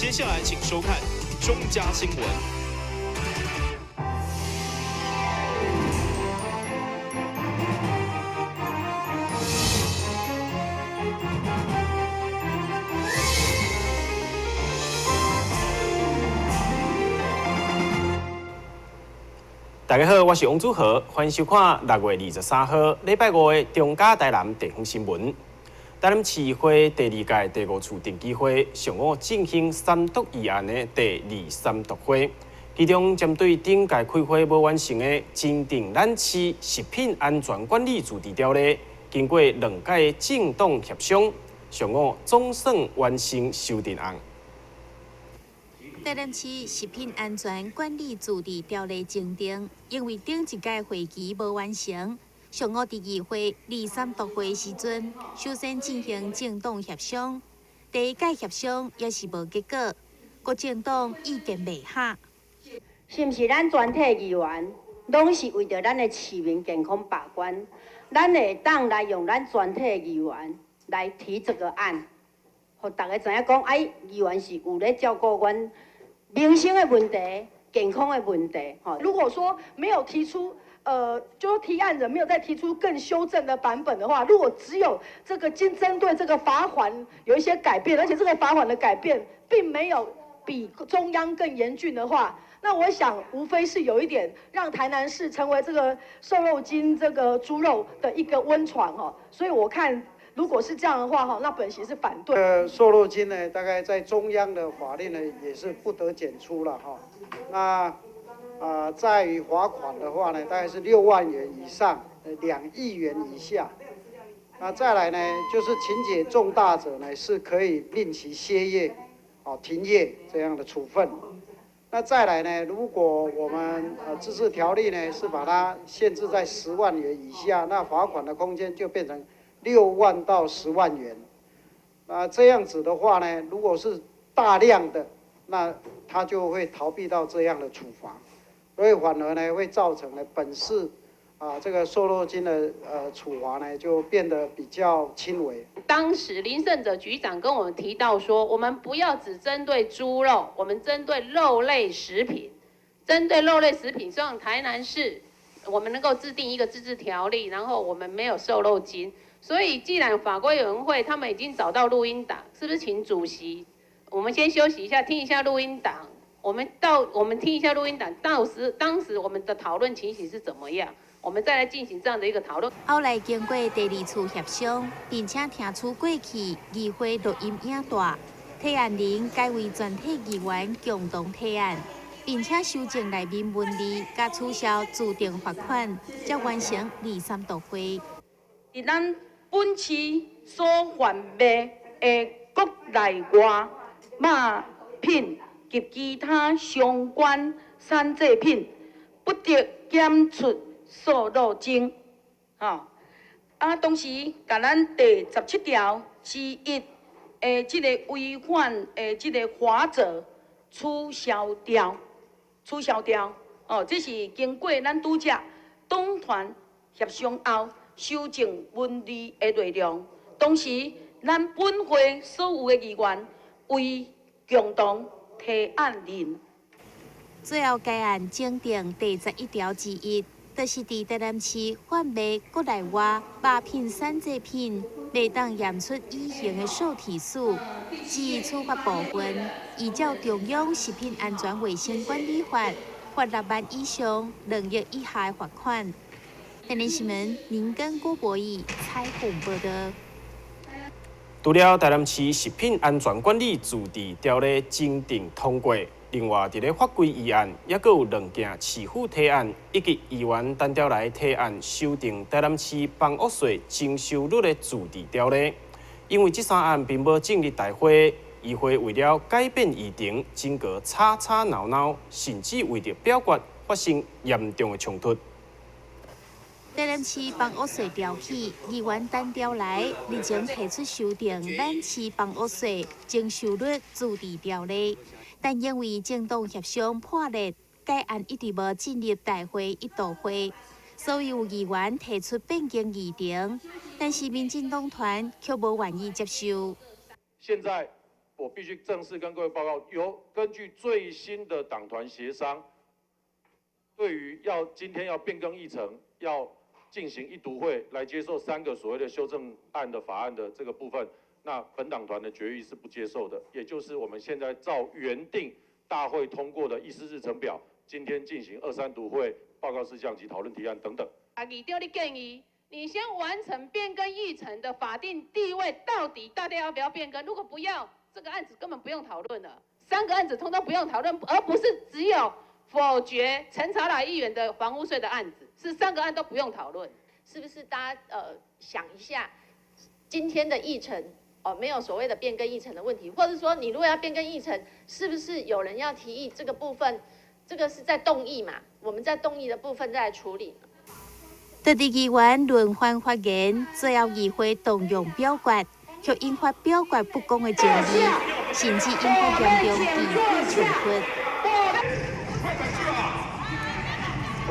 接下来请收看中嘉新闻。大家好，我是王祖和，欢迎收看6月23号礼拜5的中嘉台南地方新闻。台南市议会第2届第5次定期会上午进行三读议案的第3读会，其中针对顶届开会无完成的增订咱市食品安全管理自治条例，经过2届政党协商，上午总算完成修订案。台南市食品安全管理自治条例增订，因为顶一届会期无完成，上午伫议会第3读会时阵，首先进行政党协商。第1届协商也是无结果，各政党意见未合。是毋是咱全体议员拢是为着咱的市民健康把关？咱会当来用咱全体议员来提这个案，互大家知影讲，议员是有咧照顾阮民生的问题、健康的问题。如果说没有提出，就提案人没有再提出更修正的版本的话，如果只有这个针对这个罚款有一些改变，而且这个罚款的改变并没有比中央更严峻的话，那我想无非是有一点让台南市成为这个瘦肉精、这个猪肉的一个温床哈。所以我看，如果是这样的话哈，那本席是反对。瘦肉精呢，大概在中央的法令呢也是不得检出了哈。那在于罚款的话呢，大概是6万元以上，2亿元以下。那再来呢，就是情节重大者呢，是可以令其歇业、停业这样的处分。那再来呢，如果我们自治条例呢是把它限制在10万元以下，那罚款的空间就变成6万到10万元。这样子的话呢，如果是大量的，那他就会逃避到这样的处罚。所以反而呢，会造成呢本市这个瘦肉精的处罚呢就变得比较轻微。当时林胜哲局长跟我们提到说，我们不要只针对猪肉，我们针对肉类食品，针对肉类食品，希望台南市我们能够制定一个自治条例，然后我们没有瘦肉精。所以既然法规委员会他们已经找到录音档，是不是请主席，我们先休息一下，听一下录音档。我们听一下录音档，当时我们的讨论情形是怎么样？我们再来进行这样的一个讨论。后来经过第2次协商，并且听出过去议会录音影带，提案人改为全体议员共同提案，并且修正内面文字，甲取消自定罚款，才完成第3读会。伫咱本市所贩卖的国内外肉品及其他相关产制品，不得检出瘦肉精。同时，甲咱第17条之1的这个违反的这个法则取消掉。这是经过咱拄则党团协商后修正文字的内容。同时，咱本会所有的议员为共同提案人。最后，该案增订第11条之1，就是伫台南市贩卖国内外肉品产制品，未当验出乙型的受体素。至于处罚部分，依照中央食品安全卫生管理法，罚6万以上2亿以下的罚款。台南新闻林根郭博义采访报道。除了台南市食品安全管理自治条例增订通过，另外伫咧法规议案，也阁有2件市府提案以及议员单条来提案修订台南市房屋税征收率的自治条例。因为这3案并无进入大会，议会为了改变议程，经过吵吵闹闹，甚至为着表决发生严重的冲突。台南市房屋税条起，议员单条来日前提出修订咱市房屋税征收率自治条例，但因为政党协商破裂，该案一直无进入大会一读会，所以有议员提出变更议程，但是民进党团却无愿意接受。现在我必须正式跟各位报告，根据最新的党团协商，对于今天要变更议程，要进行一读会来接受3个所谓的修正案的法案的这个部分，那本党团的决议是不接受的，也就是我们现在照原定大会通过的议事日程表，今天进行2、3读会、报告事项及讨论提案等等。议长的建议，你先完成变更议程的法定地位，到底大家要不要变更？如果不要，这个案子根本不用讨论了，3个案子通通不用讨论，而不是只有否决陈查来议员的房屋税的案子，是3个案都不用讨论。是不是大家想一下，今天的议程没有所谓的变更议程的问题，或者说你如果要变更议程，是不是有人要提议这个部分？这个是在动议嘛？我们在动议的部分再来处理。各地议员轮番发言，最后议会动用表决，却引发表决不公的争议，甚至引发严重议会冲突。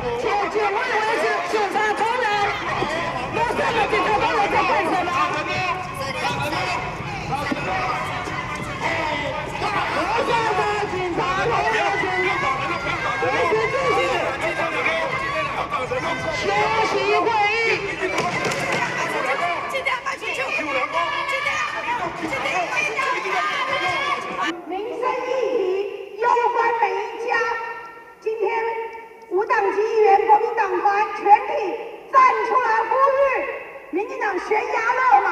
我以为是检察同仁，那3个检察同仁在干什么？我现在警察同仁维持秩序，休息会议。民生议题攸关每一家，今天无党籍议员、国民党团全体站出来呼吁，民进党悬崖勒马，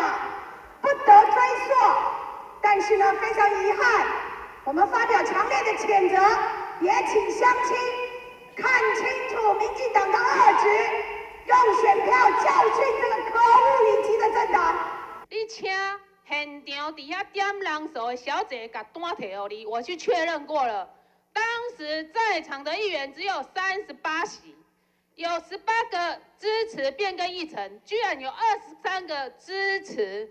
不得追溯。但是呢，非常遗憾，我们发表强烈的谴责，也请乡亲看清楚民进党的恶质，用选票教训这个可恶隐疾的政党。你请现场底下点人数的小姐把单提给你，我去确认过了。当时在场的议员只有38席，有18个支持变更议程，居然有23个支持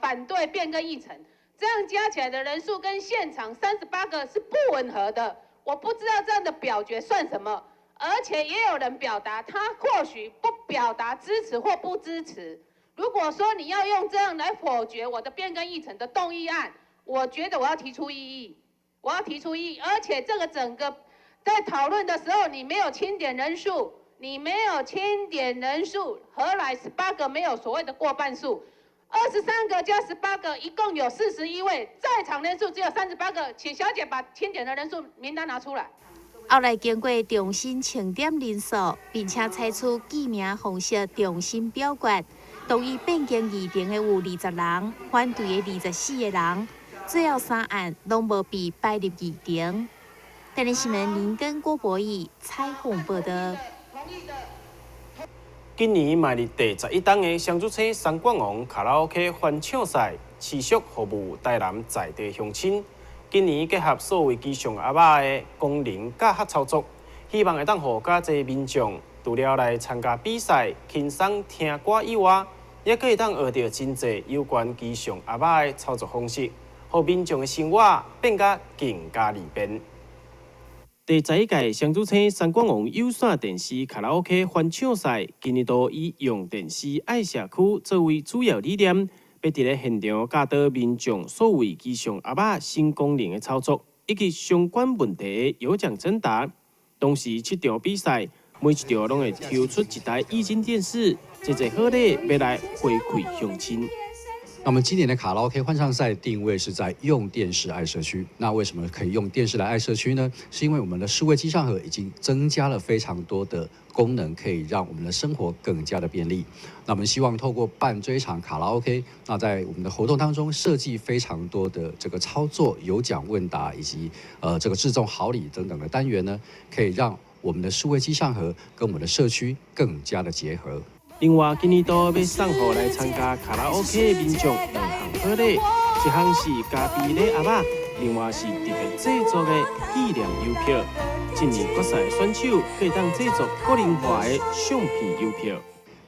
反对变更议程，这样加起来的人数跟现场38个是不吻合的。我不知道这样的表决算什么，而且也有人表达他或许不表达支持或不支持。如果说你要用这样来否决我的变更议程的动议案，我觉得我要提出异议。我要提出异议，而且这个整个在讨论的时候，你没有清点人数，何来18个没有所谓的过半数？23个加18个，一共有41位，在场人数只有38个，请小姐把清点的人数名单拿出来。后来经过重新清点人数，并且采取记名方式重新表决，同意变更议程的有20人，反对的24个人。最后3案拢无被摆入议程。台南新闻林根郭博义采访报道。今年迈入第11档的双主星三冠王卡拉 OK 欢唱赛，持续服务台南在地乡亲。今年结合所谓吉祥阿嬷的功能教学操作，希望会当互较侪民众除了来参加比赛、轻松听歌以外，也可以当学到真侪有关吉祥阿嬷的操作方式。互民众的生活变甲更加利便。第11届双主星三冠王有线电视卡拉 OK 欢唱赛，今年度以用电视爱社区作为主要理念，要伫咧现场教导民众所谓吉祥阿嬷新功能的操作，以及相关问题的有奖征答。同时，7场比赛，每一场拢会抽出1台液晶电视，这好礼要来回馈乡亲。那我们今年的卡拉 OK 欢唱赛定位是在用电视爱社区。那为什么可以用电视来爱社区呢？是因为我们的数位机上盒已经增加了非常多的功能，可以让我们的生活更加的便利。那我们希望透过办这一场卡拉 OK， 那在我们的活动当中设计非常多的这个操作、有奖问答以及这个制作好礼等等的单元呢，可以让我们的数位机上盒跟我们的社区更加的结合。另外，今年度要送予来参加卡拉 OK 的民众2项好礼，一项是嘉宾礼阿嬷，另外是特别制作的纪念邮票。今年决赛选手可以当制作个人化的相片邮票。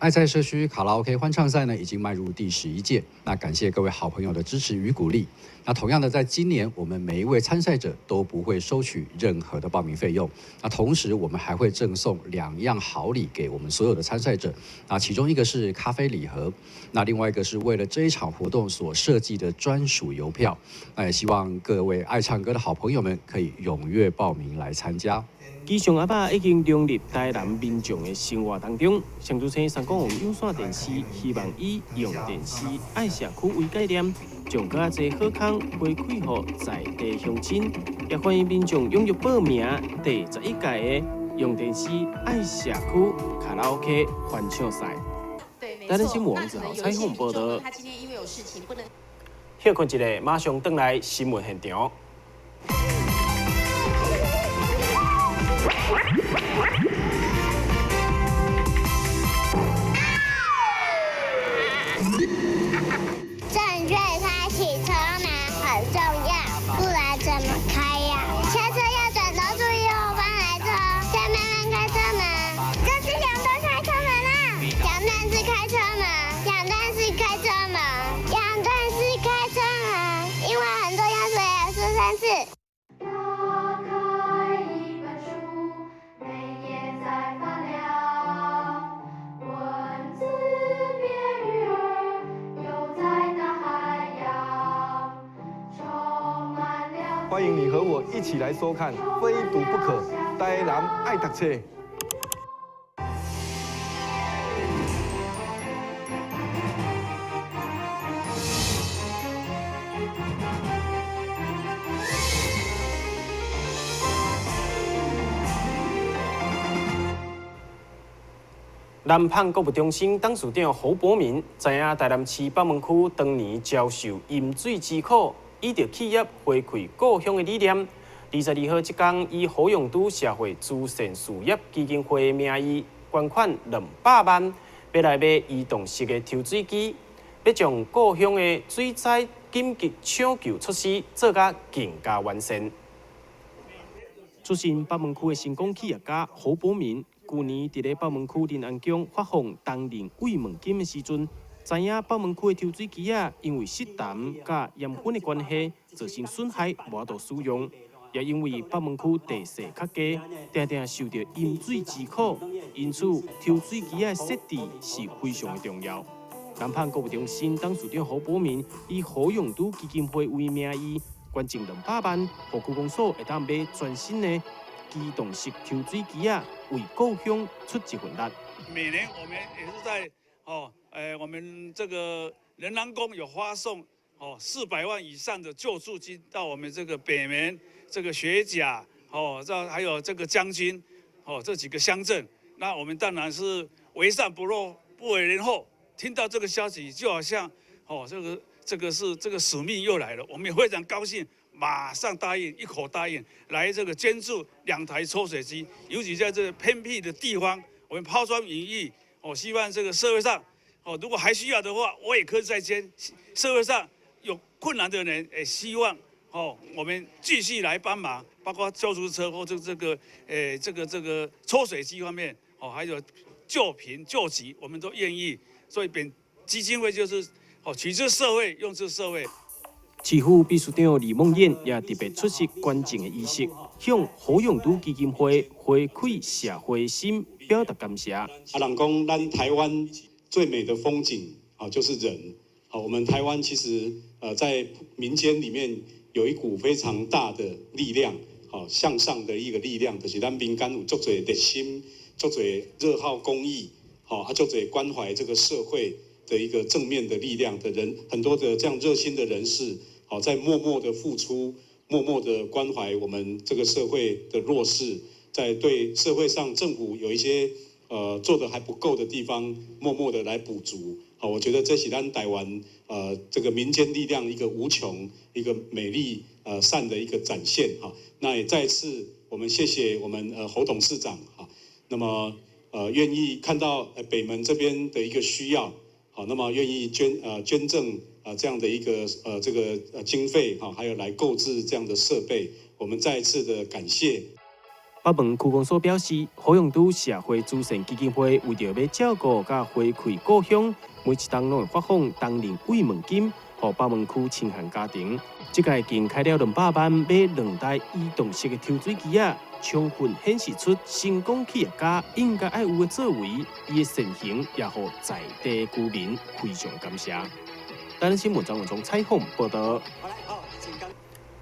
爱在社区卡拉 OK 欢唱赛呢，已经迈入第11届。那感谢各位好朋友的支持与鼓励。那同样的，在今年我们每一位参赛者都不会收取任何的报名费用。那同时，我们还会赠送2样好礼给我们所有的参赛者。那其中一个是咖啡礼盒，那另外一个是为了这一场活动所设计的专属邮票。那也希望各位爱唱歌的好朋友们可以踊跃报名来参加。基隆阿爸已经融入台南民众的生活当中。上主星三公有线电视希望以用电视爱社区为概念，将更多好康回馈予在地乡亲，也欢迎民众踊跃报名第11届的用电视爱社区卡拉 OK 欢唱赛。台南新闻网号采访报道。他今天因为有事情不能。休困一下，马上回来新闻现场。正确开启车门很重要，不然怎么开呀？下车要转头注意后方来车，前面人开车门，这是杨端开车门啊！杨端是开车门，杨端是开车门，杨端是开车门，因为很多样水也是3次。欢迎你和我一起来收看《非读不可》，台南爱读册。南胖国务中心董事长侯博明知影台南市北门区当年遭受饮水之苦。以着企业回馈故乡的理念，22号即天以好用都社会慈善事业基金会名义捐款200万，要来买移动式的抽水机，要将故乡的水灾紧急抢救措施做甲更加完善。出身北门区的成功企业家侯博明，去年伫咧北门区林安宫发放当年慰问金的时阵。知影北门区的抽水机因为湿淡甲盐分的关系，造成损害，无法使用。也因为北门区地势较低，常常受到饮水之苦，因此抽水机的设置是非常的重要。南胖国务中心董事长侯博明以好用都基金会为名义，捐赠200万，互区公所会当买全新的机动式抽水机为故乡出一份力。每年我们也是在我们这个仁安宫有发送400万以上的救助金到我们这个北门、这个学甲还有这个将军这几个乡镇。那我们当然是为善不为人后，听到这个消息，就好像这个使命又来了，我们也非常高兴，马上一口答应来这个捐助2台抽水机，尤其在这个偏僻的地方，我们抛砖引玉。希望这个社会上，如果还需要的话，我也可以再捐。社会上有困难的人，也希望我们继续来帮忙，包括救护车或者这个抽水机方面，还有救贫救急，我们都愿意。所以本基金会就是取之社会，用之社会。市府秘书长李梦燕也特别出席捐赠的仪式，向好用都基金会回馈社会心，表达感谢。人讲咱台湾最美的风景就是人。我们台湾其实在民间里面有一股非常大的力量，向上的一个力量，就是咱民间有足侪热心，足侪热好公益，足侪关怀这个社会的一个正面的力量的人，很多的这样热心的人士。在默默的付出，默默的关怀我们这个社会的弱势，在对社会上政府有一些做的还不够的地方，默默的来补足。我觉得这是咱台湾这个民间力量一个无穷、一个美丽善的一个展现。那也再次我们谢谢我们侯董事长那么愿意看到北门这边的一个需要，那么愿意捐赠。这样的一个这个经费还有来购置这样的设备，我们再一次的感谢。北门区公所表示，好用都社会慈善基金会为着要照顾甲回馈故乡，每一档拢会发放当年慰问金，予北门区清寒家庭。这届已经开了200万买2台移动式的抽水机啊，充分显示出成功企业家应该要有的作为，伊的善行也互在地居民非常感谢。台南新闻张文忠采访报道。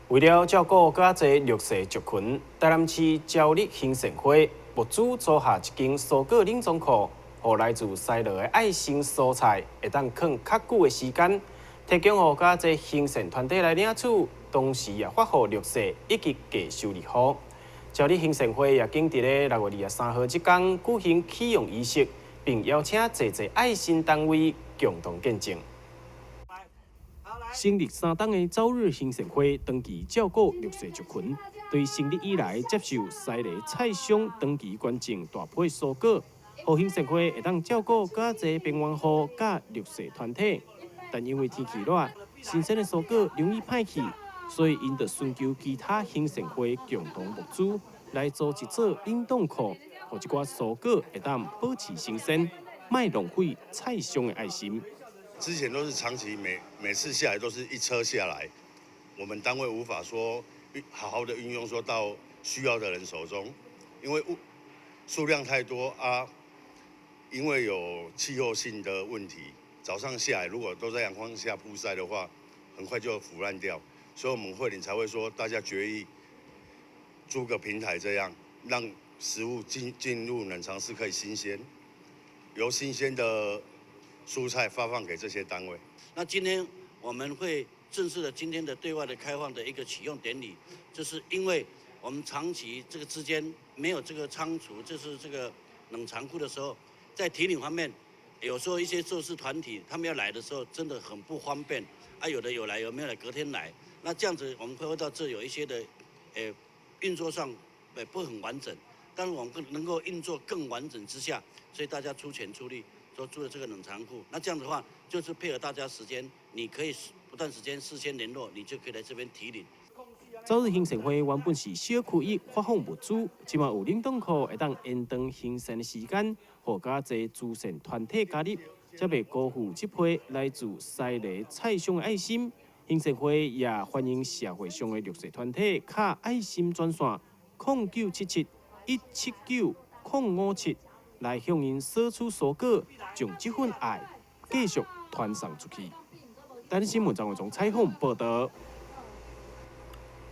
为了照顾较侪弱势族群，台南市朝日兴盛会物主租下一间蔬果冷藏库，予来自西螺的爱心蔬菜会当放较久的时间，提供予较侪兴盛团体来领取，同时也发予弱势以及低收入户。朝日兴盛会也经伫咧6月23号这天举行启用仪式，并邀请侪爱心单位共同见证。成立3档的朝日兴盛会，长期照顾弱势族群，对成立以来接受西螺菜商长期捐赠大批蔬果，互兴盛会会当照顾较侪边缘户甲弱势团体。但因为天气热，新鲜的蔬果容易歹去，所以因得寻求其他兴盛会共同募资，来组一座冷冻库，互一寡蔬果会当保持新鲜，卖浪费菜商的爱心。之前都是长期每次下来都是一车下来，我们单位无法说好好的运用说到需要的人手中，因为数量太多啊，因为有气候性的问题，早上下来如果都在阳光下曝晒的话，很快就腐烂掉，所以我们会领才会说大家决议租个平台，这样让食物进入冷藏室可以新鲜，由新鲜的蔬菜发放给这些单位。那今天我们会正式的今天的对外的开放的一个启用典礼，就是因为我们长期这个之间没有这个仓储，就是这个冷藏库的时候，在提领方面，有时候一些弱势团体他们要来的时候真的很不方便啊，有的有来，有没有来隔天来，那这样子我们会到这有一些的运作上不很完整，但是我们能够运作更完整之下，所以大家出钱出力。说租了这个冷藏库，那这样的话就是配合大家时间，你可以不断时间事先联络，你就可以来这边提领。朝日兴盛会原本是小区域发放物资，即马有冷冻库会当延长新鲜的时间，互较侪慈善团体加入，才袂辜负这批来自西螺菜商的爱心。兴盛会也欢迎社会上的弱势团体卡爱心专线0977-179-057。来向因索取蔬果，将这份爱继续传送出去。台南新闻张文忠采访报道。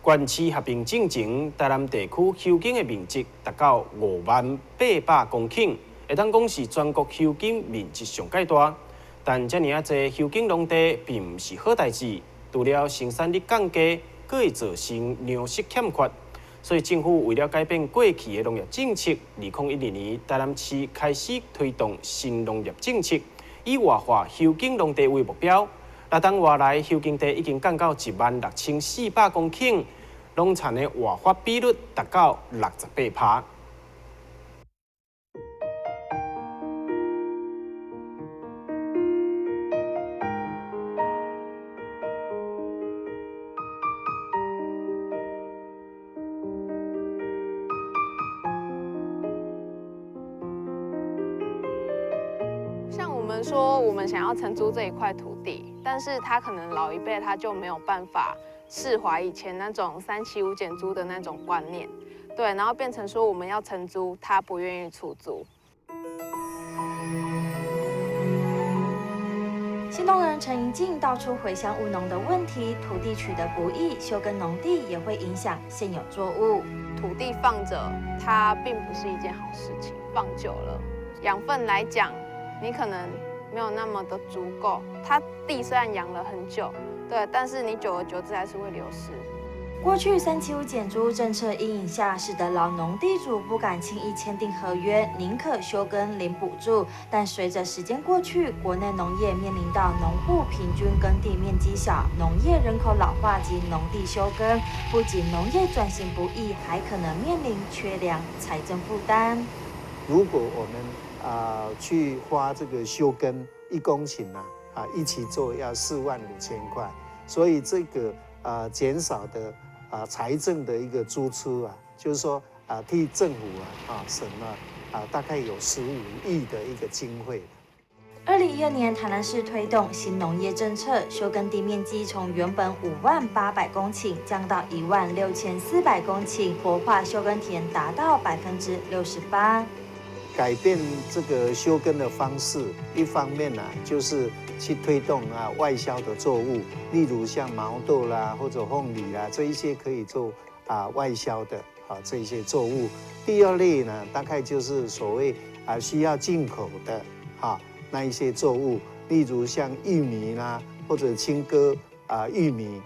县市合并进程，台南地区休耕的面积达到50800公顷，会当讲是全国休耕面积上界大。但遮尔侪休耕农地并不是好代志，除了生产力降低，佫会造成粮食欠缺。所以政府为了改变过去的农业政策，2012年台南市开始推动新农业政策，以活化休耕农地为目标。那当活来休耕地已经降到16400公顷，农产的活化比率达到68%。说我们想要承租这一块土地，但是他可能老一辈他就没有办法释怀以前那种3期5减租的那种观念，对，然后变成说我们要承租，他不愿意出租。行动人陈盈静道出回乡务农的问题，土地取得不易，休耕农地也会影响现有作物。土地放着，它并不是一件好事情，放久了，养分来讲，你可能没有那么的足够，它地虽然养了很久，对，但是你久而久之还是会流失。过去3期5减租政策阴影下，使得老农地主不敢轻易签订合约，宁可休耕领补助。但随着时间过去，国内农业面临到农户平均耕地面积小、农业人口老化及农地休耕，不仅农业转型不易，还可能面临缺粮、财政负担。如果我们去花这个休耕1公顷一起做要45000块，所以这个减少的财政的一个支出就是说替政府省了大概有15亿的一个经费。2012年，台南市推动新农业政策，休耕地面积从原本50800公顷降到16400公顷，活化休耕田达到68%。改变这个休耕的方式，一方面就是去推动外销的作物，例如像毛豆啦或者凤梨啦这一些可以做外销的这一些作物。第二类呢，大概就是所谓需要进口的那一些作物，例如像玉米啦，或者青稞玉米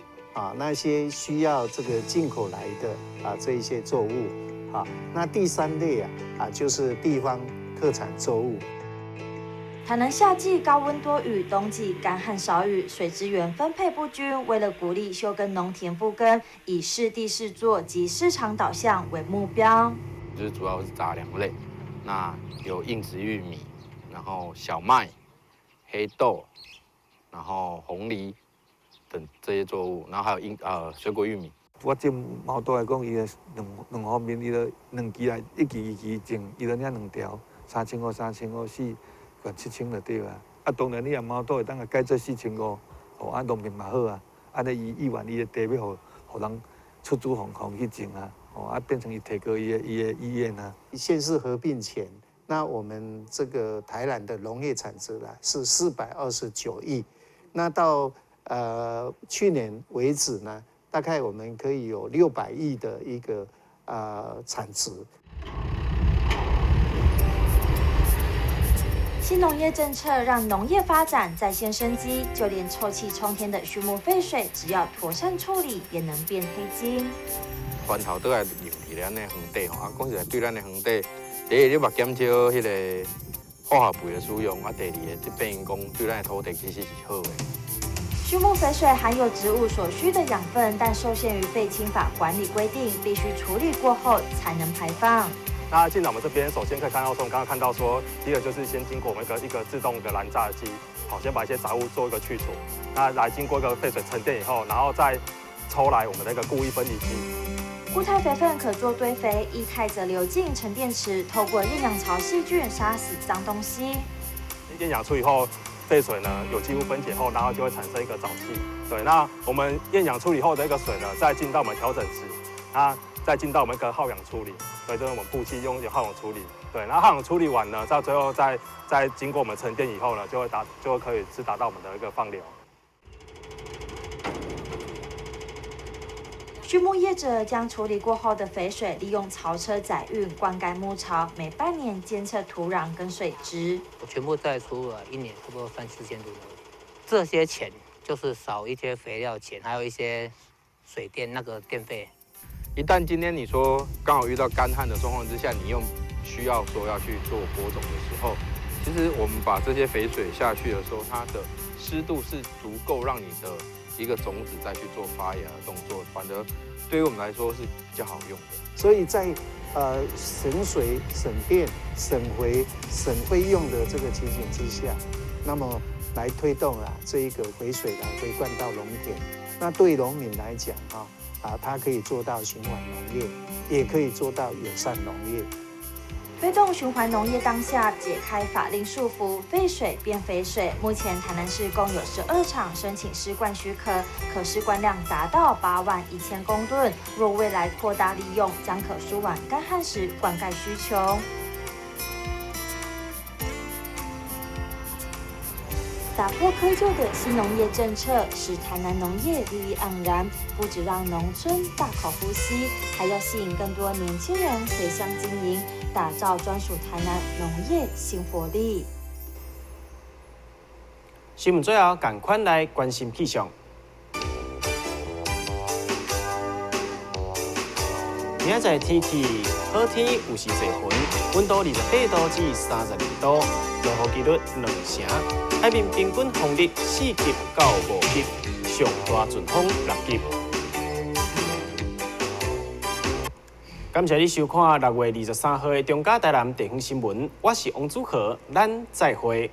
那些需要这个进口来的这一些作物那第三类就是地方特产作物。台南夏季高温多雨，冬季干旱少雨，水资源分配不均。为了鼓励休耕农田复耕，以适地适作及市场导向为目标。就是主要是杂粮类，那有硬质玉米。然后小麦、黑豆，然后红梨等这些作物，然后还有水果玉米。我这毛豆来讲，伊的两方面，伊的两期来一期种，伊就领2条，3500、3500、4管7000就对啊。当然你若毛豆会当改做4500，农民嘛好啊。安尼伊愿伊的地要互人出租方去种变成伊提高伊的意愿县市合并前。那我们这个台南的农业产值是429亿，那到去年为止呢，大概我们可以有600亿的一个产值。新农业政策让农业发展再现生机，就连臭气冲天的畜牧废水，只要妥善处理，也能变黑金。源头都来入去咱的园地讲实在对咱的园地。第一，你嘛减少迄个化学肥的使用；第二个，这变讲对咱的土地其实是好的。畜牧肥水含有植物所需的养分，但受限于废氢法管理规定，必须处理过后才能排放。那进来我们这边，首先可以看到说，我们刚刚看到说，第一个就是先经过我们一个自动的燃炸机，先把一些杂物做一个去除，那来经过一个废水沉淀以后，然后再抽来我们的一个固液分离机。固态肥分可做堆肥，液态则流进沉淀池，透过厌氧槽细菌杀死脏东西。厌氧处理后，废水呢有机物分解后，然后就会产生一个沼气。对，那我们厌氧处理后的一个水呢，再进到我们调整池，再进到我们一个耗氧处理。对，就是我们布气用耗氧处理。对，然后耗氧处理完呢，到最后再经过我们沉淀以后呢，就可以达到我们的一个放流。畜牧业者将处理过后的肥水利用槽车载运灌溉牧巢，每半年监测土壤跟水质。我全部再出了1年差不多3、4千多，这些钱就是少一些肥料钱，还有一些水电那个电费。一旦今天你说刚好遇到干旱的状况之下，你又需要说要去做播种的时候，其实我们把这些肥水下去的时候，它的湿度是足够让你的一个种子再去做发芽的动作，反而对于我们来说是比较好用的。所以在省水、省电、省肥、省费用的这个情形之下，那么来推动这一个肥水来回灌到农田。那对农民来讲它可以做到循环农业，也可以做到友善农业。推动循环农业当下，解开法令束缚，废水变肥水。目前台南市共有12场申请施灌许可，可施灌量达到81000公吨。若未来扩大利用，将可舒缓干旱时灌溉需求。打破窠臼的新农业政策，使台南农业绿意盎然，不只让农村大口呼吸，还要吸引更多年轻人回乡经营，打造专属台南农业新活力。新闻最后，赶快来关心气象。明仔载天气好天，有时侪云，温度28度至32度，落雨几率2成。海面平均风力4级到5级，上大阵风6级。感谢你收看6月23号的中嘉台南地方新闻，我是王祖和，咱再会。